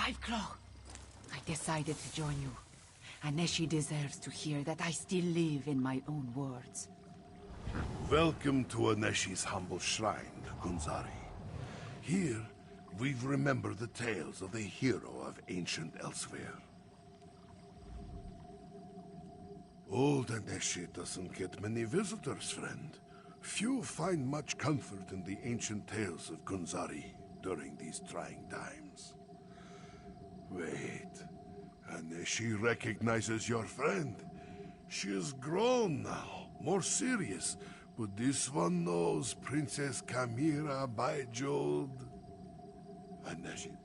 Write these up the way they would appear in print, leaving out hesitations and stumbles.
Five Claw. I decided to join you. Aneshi deserves to hear that I still live in my own words. Welcome to Aneshi's humble shrine, Gunzari. Here, we remember the tales of the hero of ancient Elsweyr. Old Aneshi doesn't get many visitors, friend. Few find much comfort in the ancient tales of Gunzari during these trying times. Wait, Aneshi recognizes your friend. She is grown now, more serious, but this one knows Princess Kamira by Jode. Aneshi.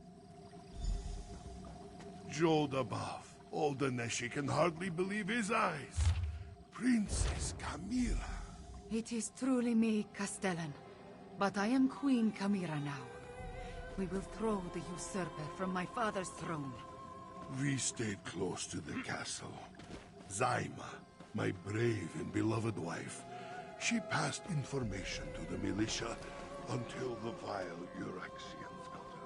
Jode above. Old Aneshi can hardly believe his eyes. Princess Kamira. It is truly me, Castellan. But I am Queen Kamira now. We will throw the usurper from my father's throne. We stayed close to the castle. Zaima, my brave and beloved wife, she passed information to the militia until the vile Uraxians got her.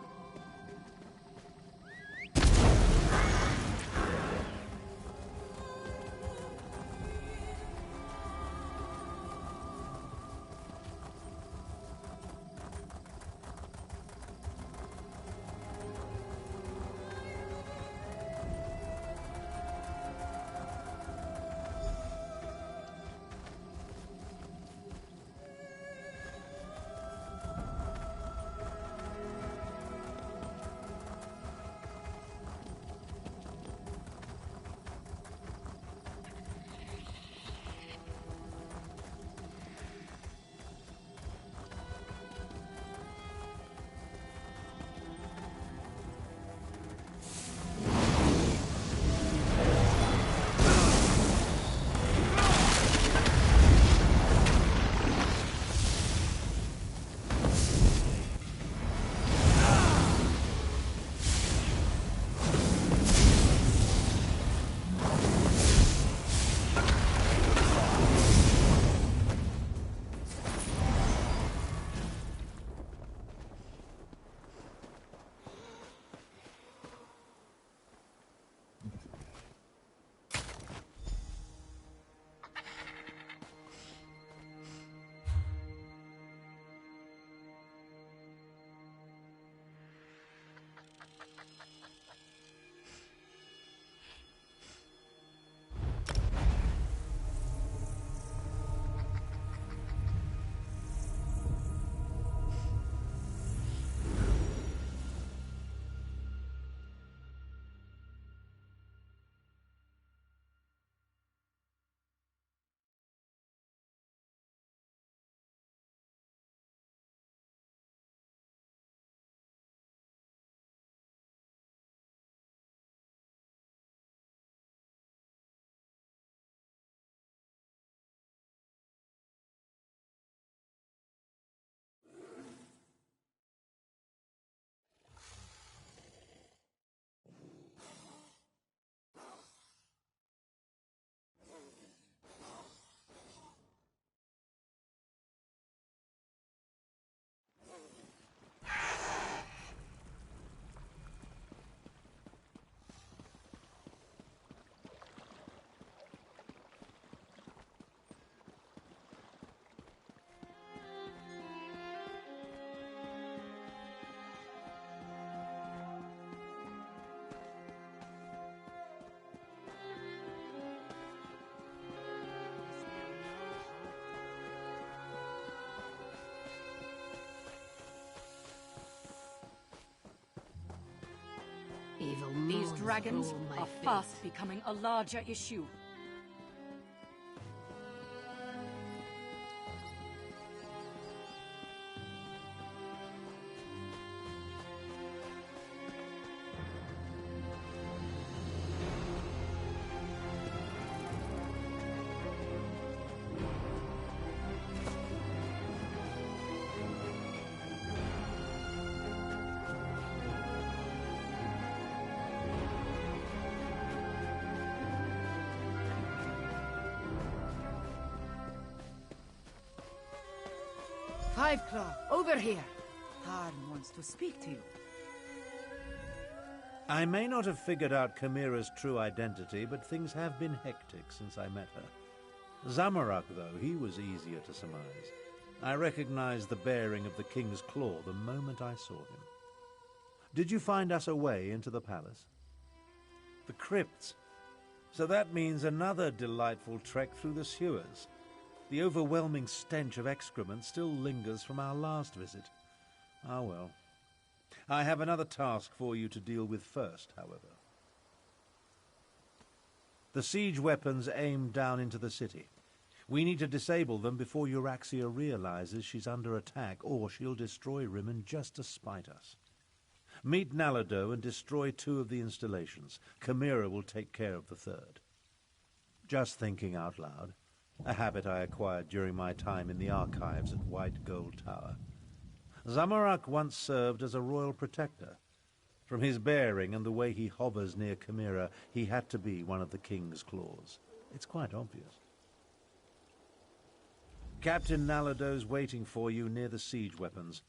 These dragons are fast becoming a larger issue. Five Claw, over here. Tarn wants to speak to you. I may not have figured out Chimera's true identity, but things have been hectic since I met her. Zamorak, though, he was easier to surmise. I recognized the bearing of the King's Claw the moment I saw him. Did you find us a way into the palace? The crypts. So that means another delightful trek through the sewers. The overwhelming stench of excrement still lingers from our last visit. Ah, well. I have another task for you to deal with first, however. The siege weapons aim down into the city. We need to disable them before Euraxia realizes she's under attack, or she'll destroy Rimmon just to spite us. Meet Nalado and destroy 2 of the installations. Chimera will take care of the 3rd. Just thinking out loud, a habit I acquired during my time in the archives at White Gold Tower. Zamorak once served as a royal protector. From his bearing and the way he hovers near Chimera, he had to be one of the King's Claws. It's quite obvious. Captain Nalado's waiting for you near the siege weapons.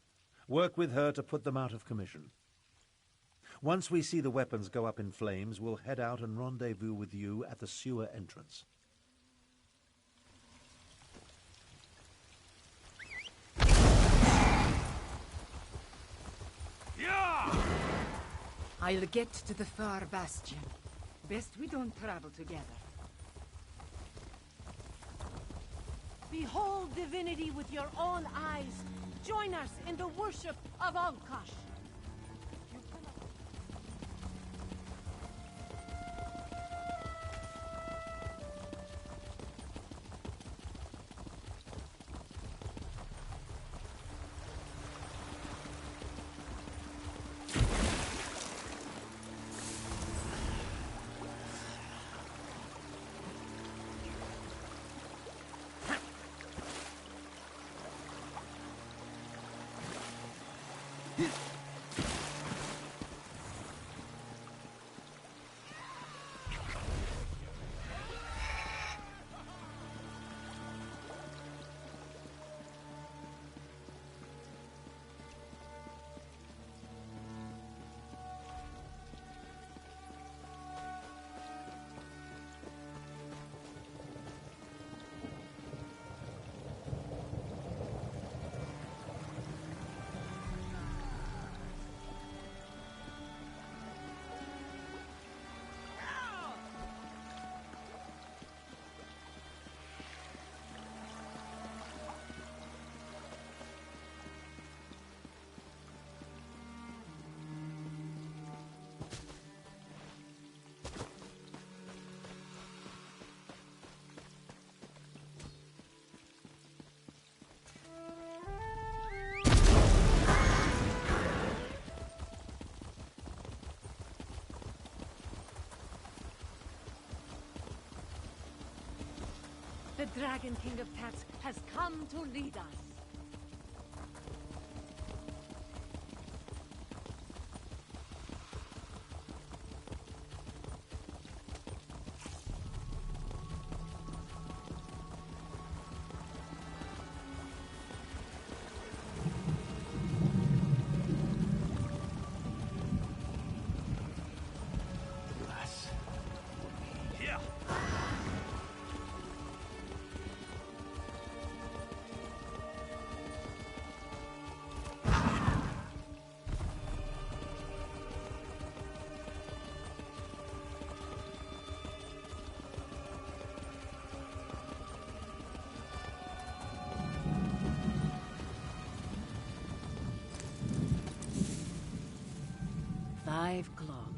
Work with her to put them out of commission. Once we see the weapons go up in flames, we'll head out and rendezvous with you at the sewer entrance. I'll get to the far bastion. Best we don't travel together. Behold divinity with your own eyes. Join us in the worship of Ankash. The Dragon King of Cats has come to lead us.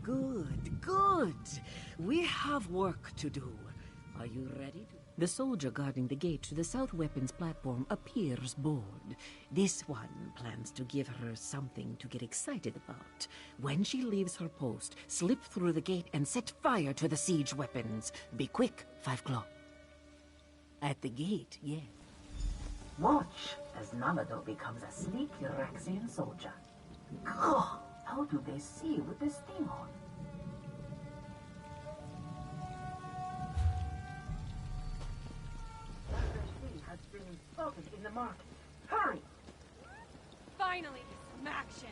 Good, good. We have work to do. Are you ready? The soldier guarding the gate to the south weapons platform appears bored. This one plans to give her something to get excited about. When she leaves her post, slip through the gate and set fire to the siege weapons. Be quick, 5 Claw. At the gate, yes. Watch as Namado becomes a sleek Euraxian soldier. Gah! How do they see with this thing on? Has been spotted in the market. Hurry! Finally, some action.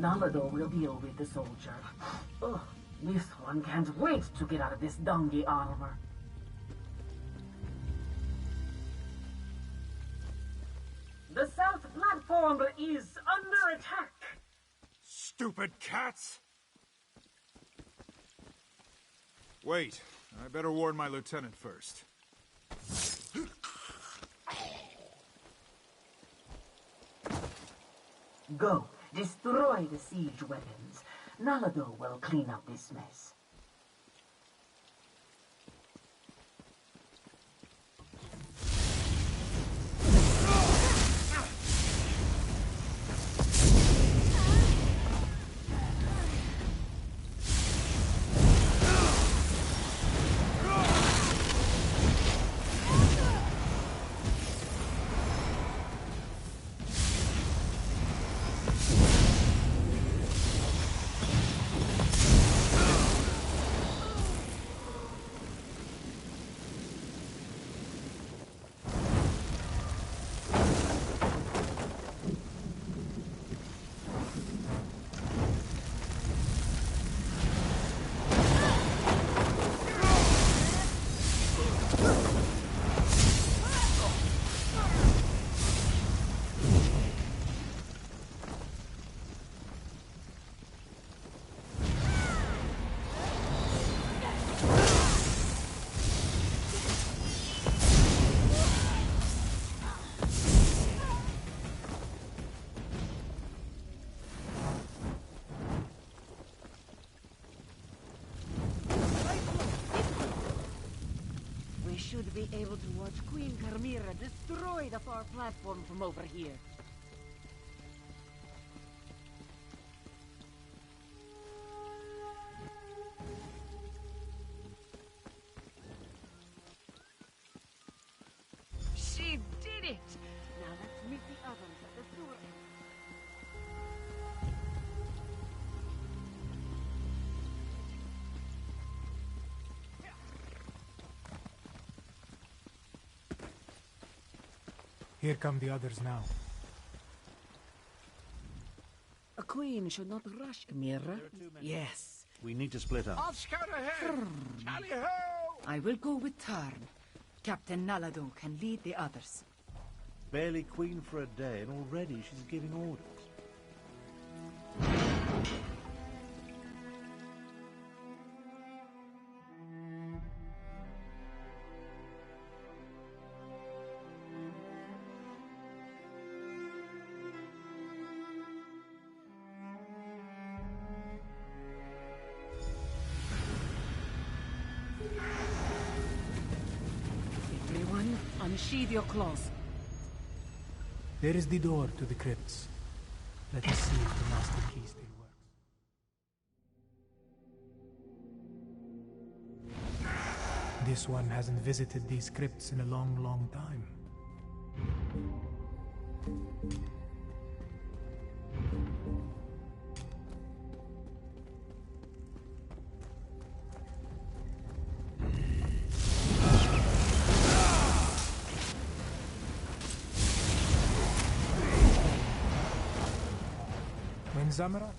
Namador will deal with the soldier. Oh, this one can't wait to get out of this dungy armor. The south platform is under attack. Stupid cats! Wait, I better warn my lieutenant first. Go, destroy the siege weapons. Nalado will clean up this mess. Should be able to watch Queen Carmira destroy the far platform from over here. She did it! Now let's meet the others at the sewer end. Here come the others now. A queen should not rush, Carmira. Yes. We need to split up. I'll scout ahead! Tally-ho! I will go with Tarn. Captain Nalado can lead the others. Barely queen for a day, and already she's giving orders. Everyone, unsheathe your claws. There is the door to the crypts. Let us see if the master key still works. This one hasn't visited these crypts in a long, long time. Zamara?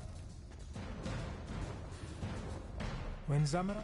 When Zamara?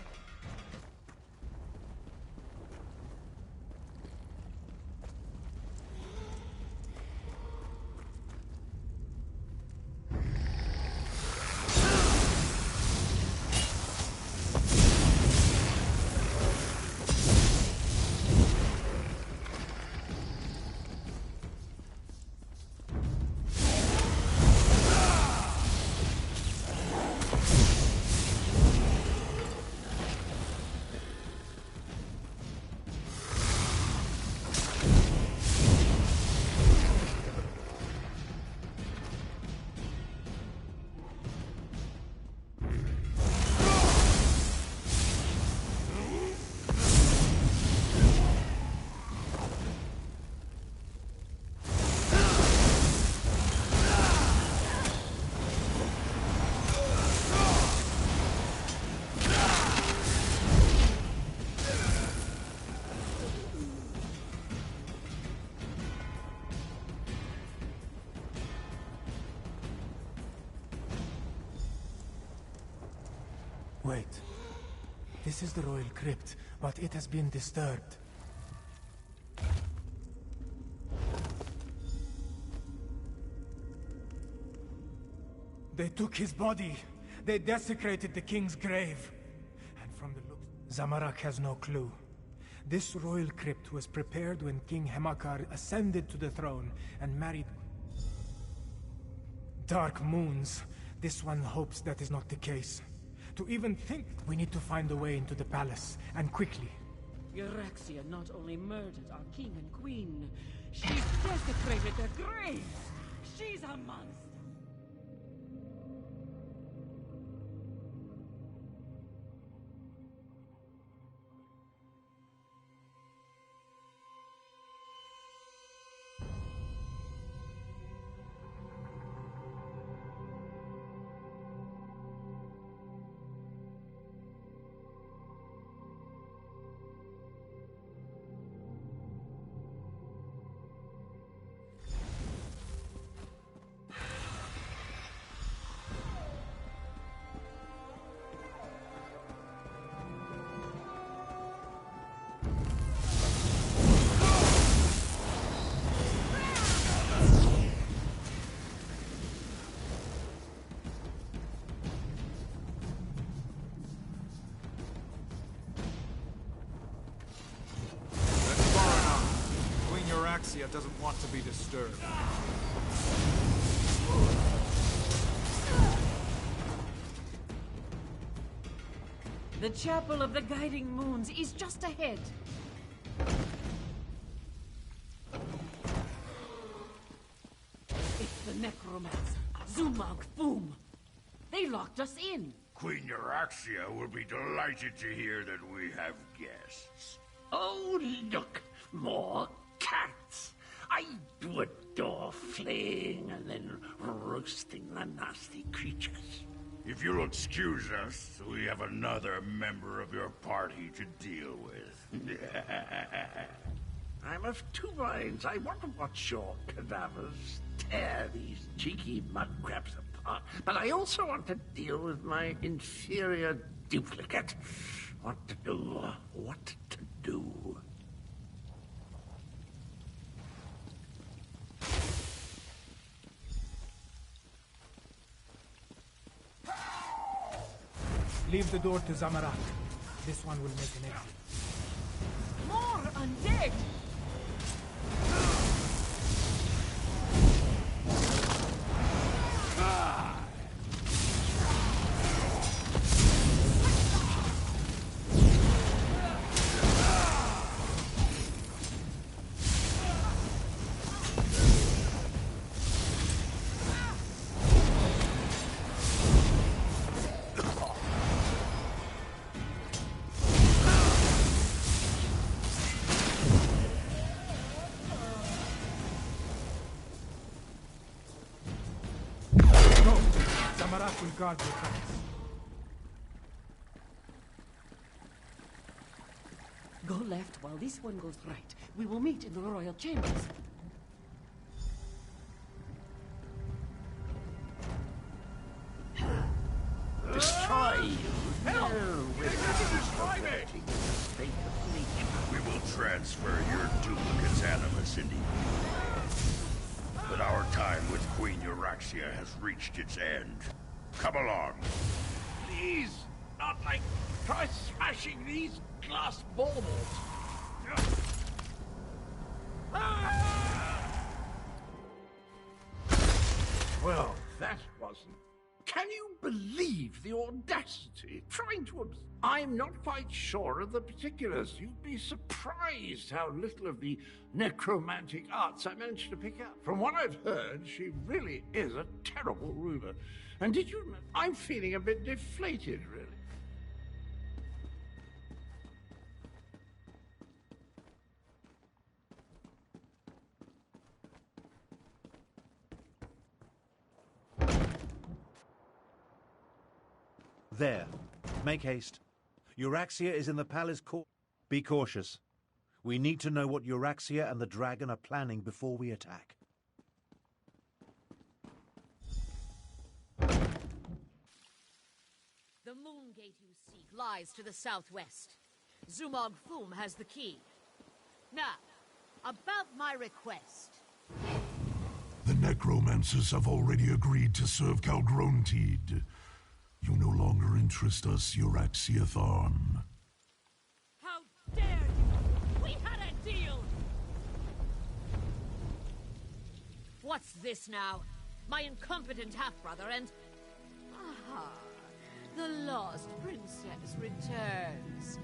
This is the royal crypt, but it has been disturbed. They took his body. They desecrated the king's grave. And from the looks, Zamorak has no clue. This royal crypt was prepared when King Hemakar ascended to the throne and married Dark Moons. This one hopes that is not the case. To even think, we need to find a way into the palace, and quickly. Euraxia not only murdered our king and queen, she's desecrated their graves! She's a monster! Euraxia doesn't want to be disturbed. The Chapel of the Guiding Moons is just ahead. It's the necromancer, Zumag Foom. They locked us in. Queen Euraxia will be delighted to hear that we have guests. Oh, look, more cats. I do adore flaying and then roasting the nasty creatures. If you'll excuse us, we have another member of your party to deal with. I'm of two minds. I want to watch your cadavers tear these cheeky mudcrabs apart, but I also want to deal with my inferior duplicate. What to do, what to do. Leave the door to Zamorak. This one will make an exit. More undead! Zamorak will guard the tracks. Go left while this one goes right. We will meet in the royal chambers. Destroy you. Help! No, They need to destroy me! State of nature. We will transfer your duplicate's animus into you. But our time with Queen Euraxia has reached its end. Come along. Please, not like try smashing these glass baubles. Well, that wasn't. Can you believe the audacity? Trying to. I'm not quite sure of the particulars. You'd be surprised how little of the necromantic arts I managed to pick up. From what I've heard, she really is a terrible ruler. And did you? I'm feeling a bit deflated, really. There. Make haste. Euraxia is in the palace court. Be cautious. We need to know what Euraxia and the dragon are planning before we attack. The moon gate you seek lies to the southwest. Zumog Thum has the key. Now, about my request. The necromancers have already agreed to serve Calgrontid. You no longer interest us, Euraxia Tharn. How dare you! We had a deal! What's this now? My incompetent half-brother and... Ah, the lost princess returns.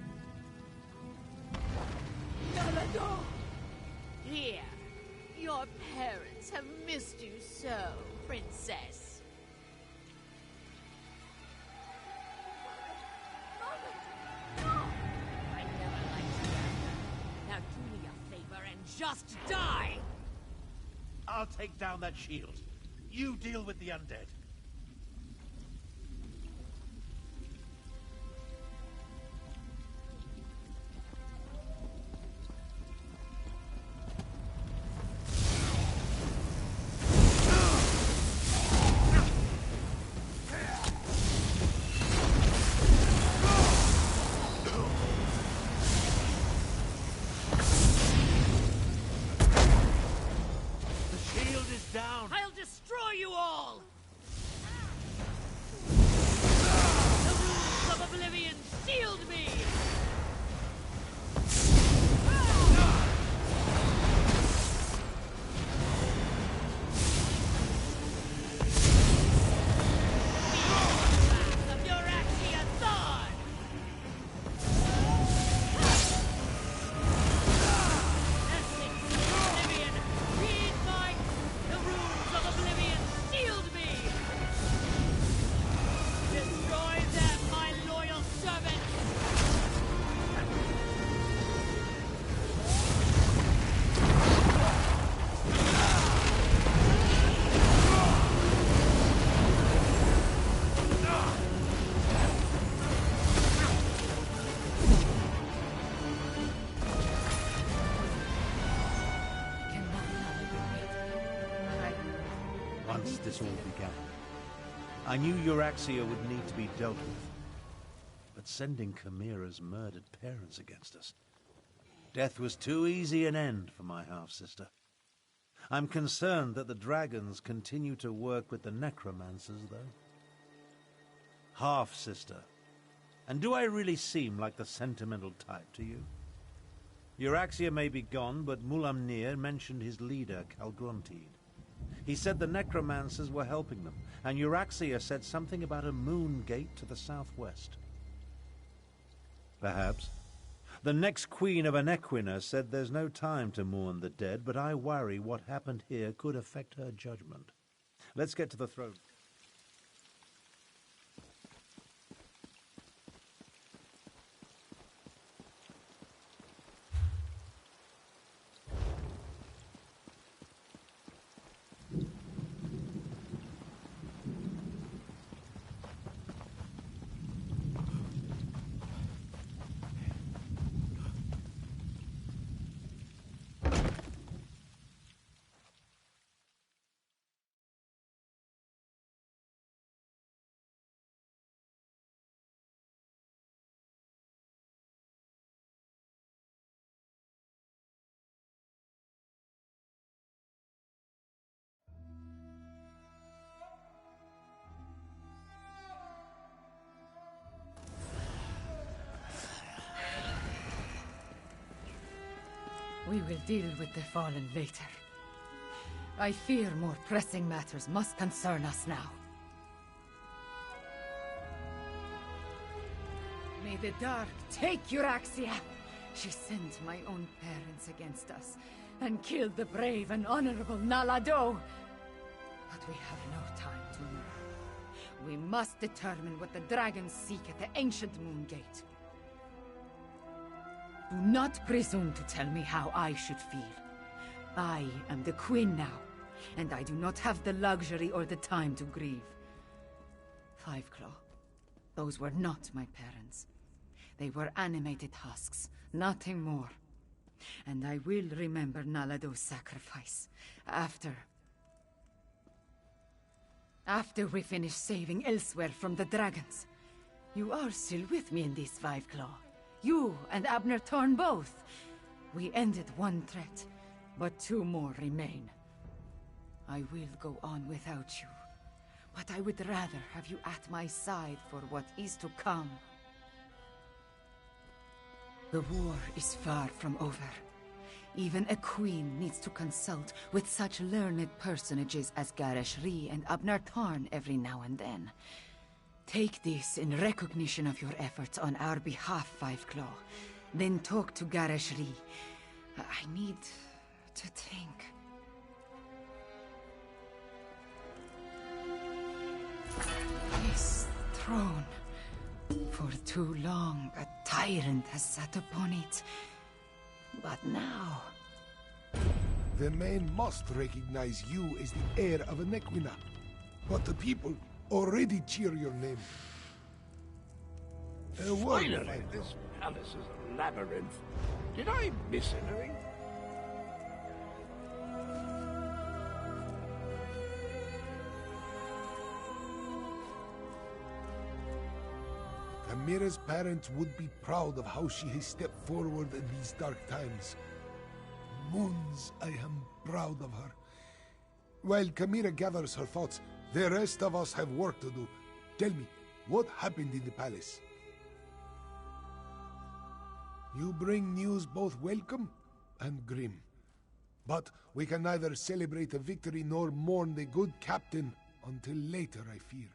Nalado! Here, your parents have missed you so, princess. I never liked you. Now do me a favor and just die! I'll take down that shield. You deal with the undead. I'll destroy you all! The runes of oblivion sealed me! Wrath of Euraxia Tharn! Essence of oblivion, read my... The runes of oblivion sealed me! Destroy them, my loyal servants! Once this all began, I knew Euraxia would need to be dealt with. But sending Chimera's murdered parents against us, death was too easy an end for my half-sister. I'm concerned that the dragons continue to work with the necromancers, though. Half-sister. And do I really seem like the sentimental type to you? Euraxia may be gone, but Mulamnir mentioned his leader, Calgrontid. He said the necromancers were helping them, and Euraxia said something about a moon gate to the southwest. Perhaps. The next queen of Anequina said there's no time to mourn the dead, but I worry what happened here could affect her judgment. Let's get to the throne. We will deal with the fallen later. I fear more pressing matters must concern us now. May the dark take Euraxia! She sent my own parents against us, and killed the brave and honorable Nalado! But we have no time to move. We must determine what the dragons seek at the ancient moon gate. Do not presume to tell me how I should feel. I am the queen now, and I do not have the luxury or the time to grieve. Fiveclaw, those were not my parents. They were animated husks, nothing more. And I will remember Nalado's sacrifice, after we finish saving Elsweyr from the dragons. You are still with me in this, Viveclaw. You and Abner Thorn both. We ended one threat, but two more remain. I will go on without you, but I would rather have you at my side for what is to come. The war is far from over. Even a queen needs to consult with such learned personages as Gareshri and Abner Thorn every now and then. Take this in recognition of your efforts on our behalf, Viveclaw. Then talk to Gareshri. I need to think. This throne. For too long, a tyrant has sat upon it. But now... The men must recognize you as the heir of a Nequina. But the people already cheer your name. Finally, this palace is a labyrinth. Did I miss anything? Amira's parents would be proud of how she has stepped forward in these dark times. Moons, I am proud of her. While Kamira gathers her thoughts, the rest of us have work to do. Tell me, what happened in the palace? You bring news both welcome and grim. But we can neither celebrate a victory nor mourn the good captain until later, I fear.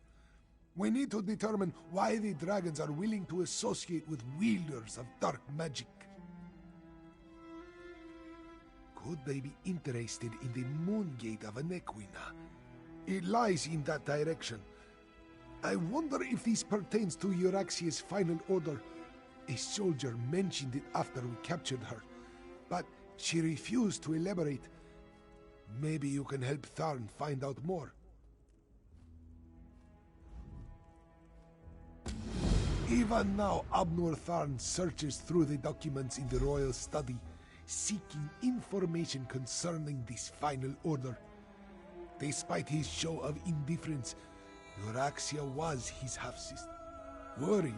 We need to determine why the dragons are willing to associate with wielders of dark magic. Could they be interested in the moon gate of a Nequina? It lies in that direction. I wonder if this pertains to Euraxia's final order. A soldier mentioned it after we captured her, but she refused to elaborate. Maybe you can help Tharn find out more. Even now, Abnur Tharn searches through the documents in the royal study, seeking information concerning this final order. Despite his show of indifference, Euraxia was his half-sister. Worried.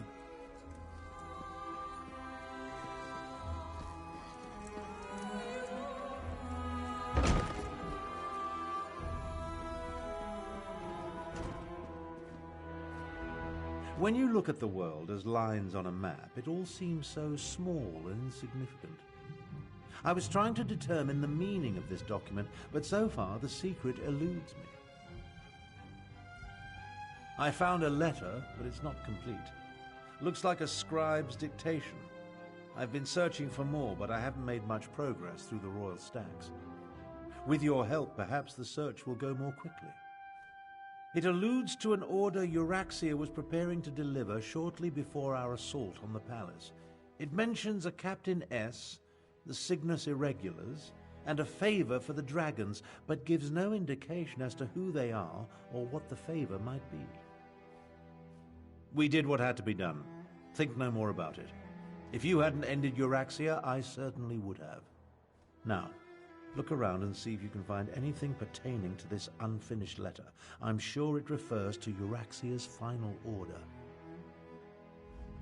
When you look at the world as lines on a map, it all seems so small and insignificant. I was trying to determine the meaning of this document, but so far the secret eludes me. I found a letter, but it's not complete. Looks like a scribe's dictation. I've been searching for more, but I haven't made much progress through the royal stacks. With your help, perhaps the search will go more quickly. It alludes to an order Euraxia was preparing to deliver shortly before our assault on the palace. It mentions a Captain S, the Cygnus Irregulars, and a favor for the dragons, but gives no indication as to who they are or what the favor might be. We did what had to be done. Think no more about it. If you hadn't ended Euraxia, I certainly would have. Now, look around and see if you can find anything pertaining to this unfinished letter. I'm sure it refers to Euraxia's final order.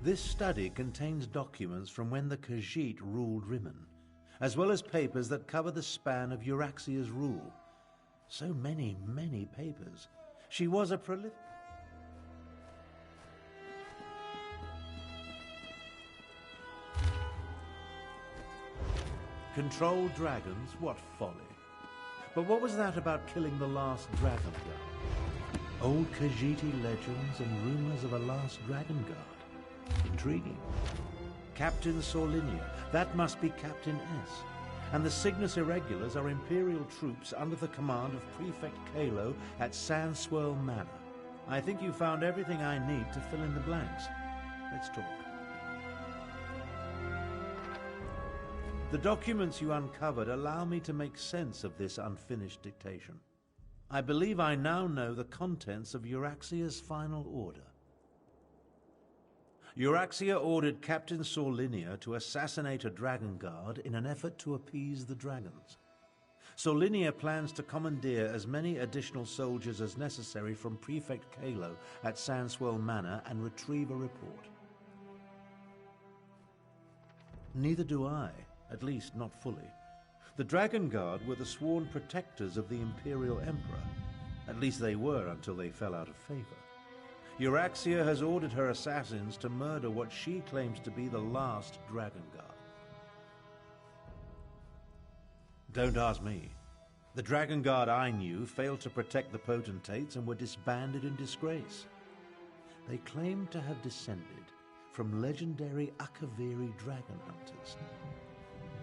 This study contains documents from when the Khajiit ruled Rimmon, as well as papers that cover the span of Euraxia's rule. So many, many papers. She was a prolific... Controlled dragons? What folly. But what was that about killing the last dragon guard? Old Khajiiti legends and rumors of a last dragon guard. Intriguing. Captain Sorlinia. That must be Captain S. And the Cygnus Irregulars are Imperial troops under the command of Prefect Kalo at Sandswirl Manor. I think you found everything I need to fill in the blanks. Let's talk. The documents you uncovered allow me to make sense of this unfinished dictation. I believe I now know the contents of Euraxia's final order. Euraxia ordered Captain Sorlinia to assassinate a dragon guard in an effort to appease the dragons. Solinia plans to commandeer as many additional soldiers as necessary from Prefect Kalo at Sandswell Manor and retrieve a report. Neither do I, at least not fully. The Dragon Guard were the sworn protectors of the Imperial Emperor. At least they were until they fell out of favor. Euraxia has ordered her assassins to murder what she claims to be the last Dragon Guard. Don't ask me. The Dragon Guard I knew failed to protect the potentates and were disbanded in disgrace. They claimed to have descended from legendary Akaviri dragon hunters.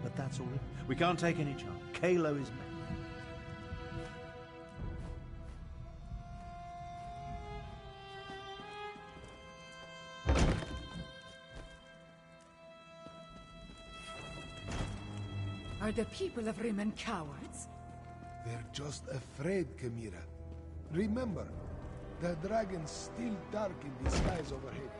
But that's all. We can't take any chance. Kalo is mad. Are the people of Rimmon cowards? They're just afraid, Chimera. Remember, the dragon's still dark in the skies overhead.